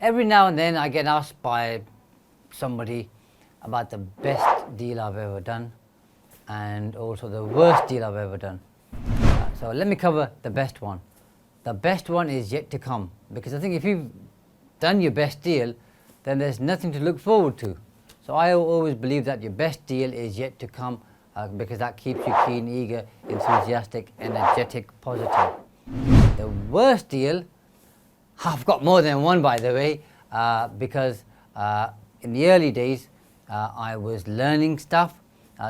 Every now and then I get asked by somebody about the best deal I've ever done and also the worst deal I've ever done. So let me cover the best one. The best one is yet to come, because I think if you've done your best deal, then there's nothing to look forward to. So I always believe that your best deal is yet to come, because that keeps you keen, eager, enthusiastic, energetic, positive. The worst deal, I've got more than one, by the way, because in the early days I was learning stuff,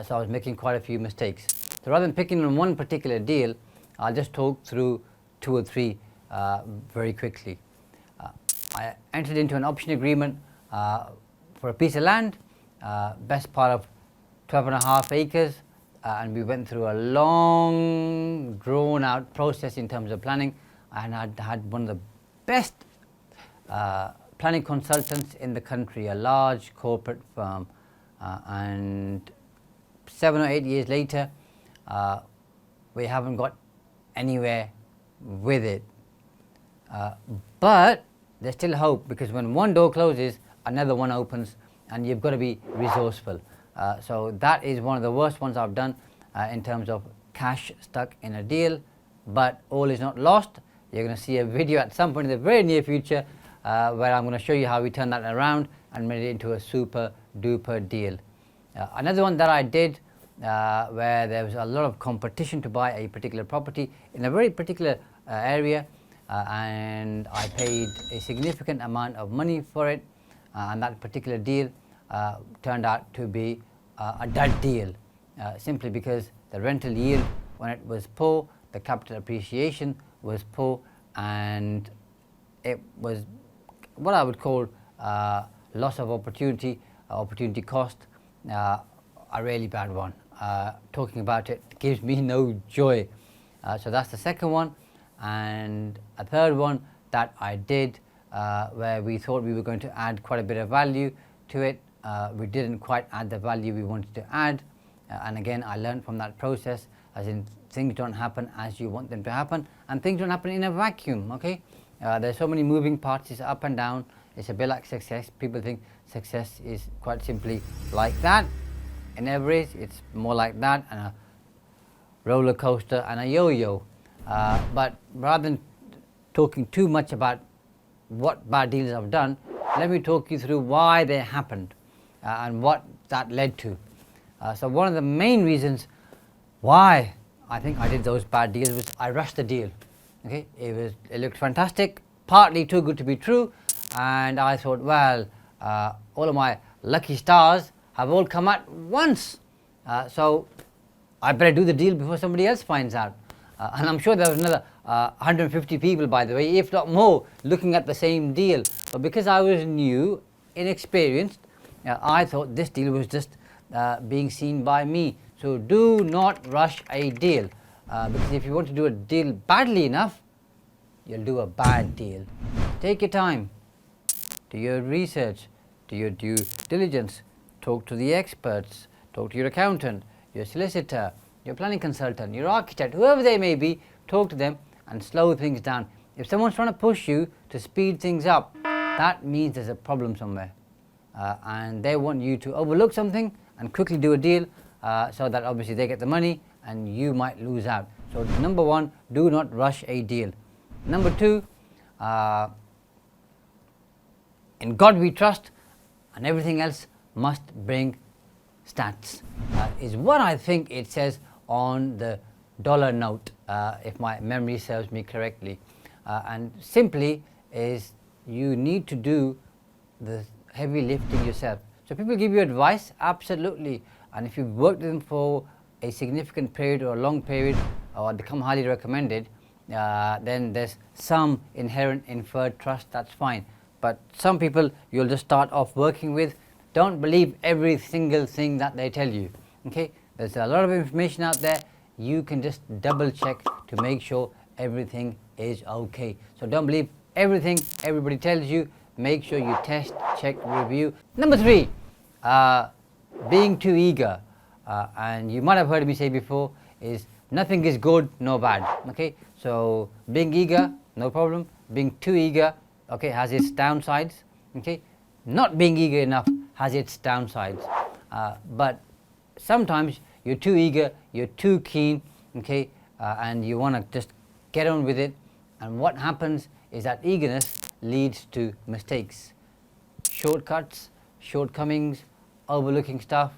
so I was making quite a few mistakes. So rather than picking on one particular deal, I'll just talk through two or three very quickly. I entered into an option agreement for a piece of land, best part of 12.5 acres, and we went through a long, drawn-out process in terms of planning, and I had one of the best planning consultants in the country, a large corporate firm, and 7 or 8 years later, we haven't got anywhere with it. But there's still hope, because when one door closes, another one opens, and you've got to be resourceful. So that is one of the worst ones I've done in terms of cash stuck in a deal, but all is not lost. You're going to see a video at some point in the very near future where I'm going to show you how we turned that around and made it into a super duper deal. Another one that I did where there was a lot of competition to buy a particular property in a very particular area, and I paid a significant amount of money for it, and that particular deal turned out to be a dud deal, simply because the rental yield when it was poor, the capital appreciation was poor, and it was what I would call loss of opportunity, opportunity cost, a really bad one. Talking about it gives me no joy. So that's the second one. And a third one that I did where we thought we were going to add quite a bit of value to it. We didn't quite add the value we wanted to add, and again I learned from that process, as in things don't happen as you want them to happen, and things don't happen in a vacuum. Okay, there's so many moving parts, it's up and down. It's a bit like success. People think success is quite simply like that. It never is. It's more like that, and a roller coaster and a yo-yo. But rather than talking too much about what bad deals I've done, let me talk you through why they happened and what that led to. So one of the main reasons why I think I did those bad deals was I rushed the deal. Okay, it looked fantastic, partly too good to be true, and I thought, well, all of my lucky stars have all come at once, so I better do the deal before somebody else finds out. And I'm sure there was another 150 people, by the way, if not more, looking at the same deal. But because I was new, inexperienced, I thought this deal was just being seen by me. So do not rush a deal, because if you want to do a deal badly enough, you'll do a bad deal. Take your time, do your research, do your due diligence, talk to the experts, talk to your accountant, your solicitor, your planning consultant, your architect, whoever they may be. Talk to them and slow things down. If someone's trying to push you to speed things up, that means there's a problem somewhere, and they want you to overlook something and quickly do a deal, so that obviously they get the money and you might lose out. So number one, do not rush a deal. Number two, in God we trust, and everything else must bring stats, is what I think it says on the dollar note, if my memory serves me correctly, and simply is you need to do the heavy lifting yourself. So people give you advice, absolutely, and if you've worked with them for a significant period or a long period, or become highly recommended, then there's some inherent inferred trust, that's fine. But some people you'll just start off working with, don't believe every single thing that they tell you. Okay, there's a lot of information out there. You can just double check to make sure everything is okay. So don't believe everything everybody tells you. Make sure you test, check, review. Number three, being too eager, and you might have heard me say before, is nothing is good, no bad. Okay, so being eager, no problem. Being too eager okay, has its downsides. Okay, not being eager enough has its downsides. But sometimes you're too eager, you're too keen, okay, and you want to just get on with it. And what happens is that eagerness leads to mistakes, shortcuts, shortcomings, overlooking stuff,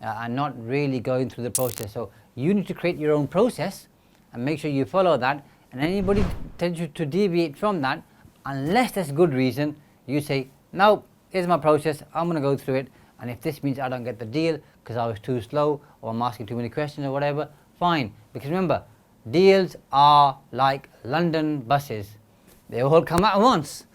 and not really going through the process. So you need to create your own process and make sure you follow that. And anybody tells you to deviate from that, unless there's good reason, you say, no, here's my process, I'm going to go through it. And if this means I don't get the deal because I was too slow or I'm asking too many questions or whatever, fine. Because remember, deals are like London buses. They all come at once.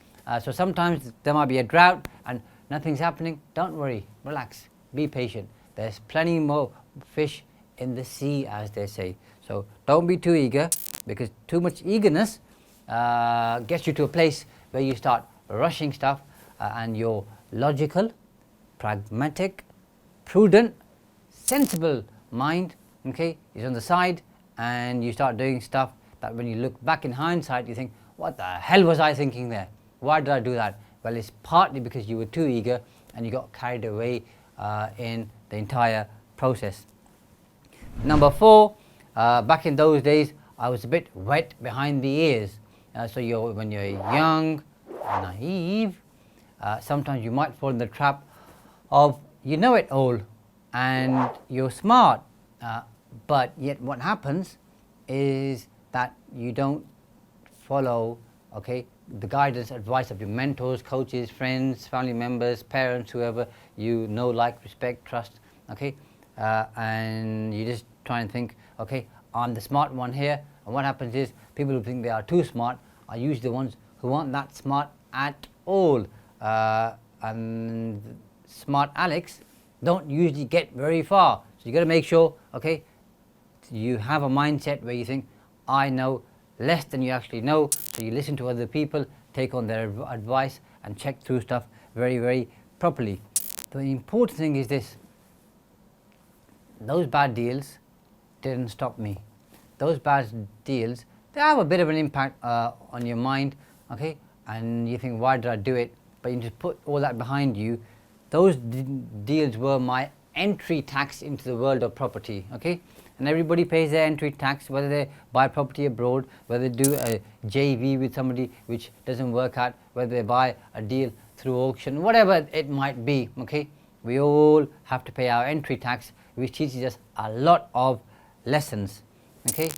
So sometimes there might be a drought and nothing's happening. Don't worry, relax, be patient. There's plenty more fish in the sea, as they say. So don't be too eager, because too much eagerness gets you to a place where you start rushing stuff, and your logical, pragmatic, prudent, sensible mind, okay, is on the side, and you start doing stuff that when you look back in hindsight, you think, what the hell was I thinking there? Why did I do that? Well, it's partly because you were too eager and you got carried away in the entire process. Number 4, back in those days, I was a bit wet behind the ears. So when you're young, naive, sometimes you might fall in the trap of you know it all and you're smart, but yet what happens is that you don't follow, okay, the guidance, advice of your mentors, coaches, friends, family members, parents, whoever you know, like, respect, trust, okay, and you just try and think, okay, I'm the smart one here. And what happens is people who think they are too smart are usually the ones who aren't that smart at all, and smart Alex don't usually get very far. So you got to make sure, okay, you have a mindset where you think, I know less than you actually know. So you listen to other people, take on their advice, and check through stuff very, very properly. The important thing is this: those bad deals didn't stop me. Those bad deals, they have a bit of an impact on your mind, okay, and you think, why did I do it? But you just put all that behind you. Those deals were my entry tax into the world of property, okay, and everybody pays their entry tax, whether they buy property abroad, whether they do a JV with somebody which doesn't work out, whether they buy a deal through auction, whatever it might be, okay, we all have to pay our entry tax, which teaches us a lot of lessons, okay,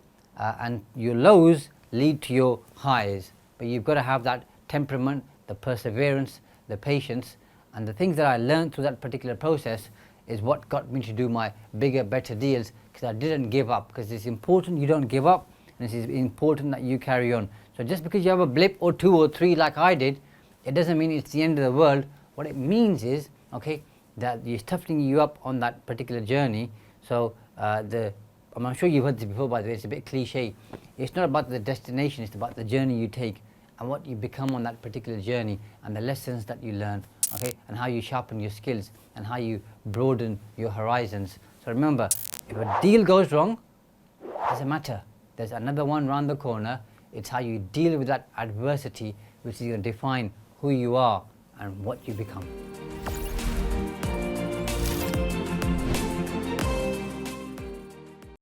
and your lows lead to your highs, but you've got to have that temperament, the perseverance, the patience. And the things that I learned through that particular process is what got me to do my bigger, better deals, because I didn't give up. Because it's important you don't give up, and it's important that you carry on. So just because you have a blip or 2 or 3 like I did, it doesn't mean it's the end of the world. What it means is, okay, that you're toughening you up on that particular journey. So I'm sure you've heard this before, by the way, it's a bit cliche. It's not about the destination, it's about the journey you take and what you become on that particular journey, and the lessons that you learn, okay, and how you sharpen your skills and how you broaden your horizons. So remember, if a deal goes wrong, it doesn't matter. There's another one round the corner. It's how you deal with that adversity which is going to define who you are and what you become.